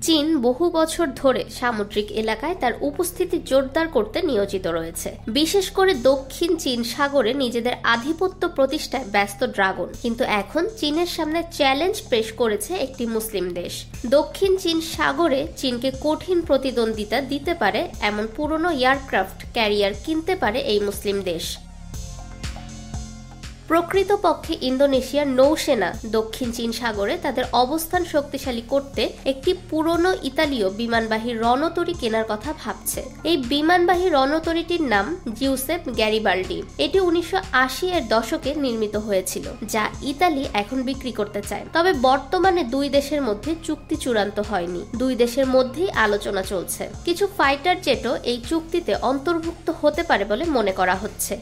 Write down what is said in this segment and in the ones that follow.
চীন বহু বছর ধরে সামুদ্রিক এলাকায় তার উপস্থিতি জোরদার করতে নিয়োজিত রয়েছে। বিশেষ করে দক্ষিণ চীন সাগরে নিজেদের আধিপত্য প্রতিষ্ঠায় ব্যস্ত ড্রাগন কিন্তু এখন চীনের সামনে চ্যালেঞ্জ পেশ করেছে একটি মুসলিম দেশ। দক্ষিণ চীন সাগরে চীনকে কঠিন প্রতিদ্বন্দ্বিতা দিতে পারে এমন পুরনো এয়ারক্রাফট ক্যারিয়ার কিনতে পারে এই মুসলিম দেশ। প্রকৃতপক্ষে ইন্দোনেশিয়ার নৌসেনা দক্ষিণ চীন সাগরে তাদের অবস্থান শক্তিশালী করতে একটি পুরনো ইতালীয় বিমানবাহী রণতরী কেনার কথা ভাবছে। এই বিমানবাহী রণতরীটির নাম জিউসেপ গ্যারিবাল্ডি। এটি 1980-এর দশকে নির্মিত হয়েছিল, যা ইতালি এখন বিক্রি করতে চায়। তবে বর্তমানে দুই দেশের মধ্যে চুক্তি চূড়ান্ত হয়নি। দুই দেশের মধ্যেই আলোচনা চলছে। কিছু ফাইটার জেটও এই চুক্তিতে অন্তর্ভুক্ত হতে পারে বলে মনে করা হচ্ছে।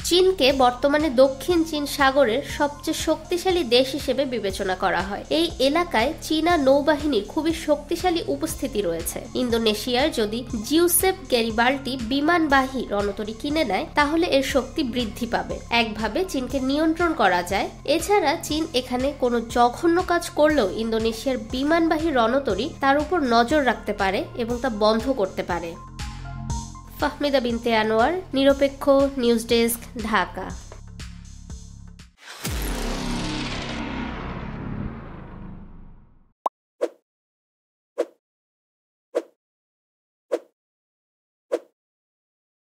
চীনকে বর্তমানে দক্ষিণ চীন সাগরের সবচেয়ে শক্তিশালী দেশ হিসেবে বিবেচনা করা হয়। এই এলাকায় চীনা নৌবাহিনীর খুবই শক্তিশালী উপস্থিতি রয়েছে। ইন্দোনেশিয়ার যদি জিউসেপ গ্যারিবাল্ডি বিমানবাহী রণতরী কিনে নেয় তাহলে এর শক্তি বৃদ্ধি পাবে। একভাবে চীনকে নিয়ন্ত্রণ করা যায়। এছাড়া চীন এখানে কোনো জঘন্য কাজ করলেও ইন্দোনেশিয়ার বিমানবাহী রণতরী তার উপর নজর রাখতে পারে এবং তা বন্ধ করতে পারে। ফাহমিদা বিনতে আনোয়ার, নিরপেক্ষ নিউজ ডেস্ক, ঢাকা।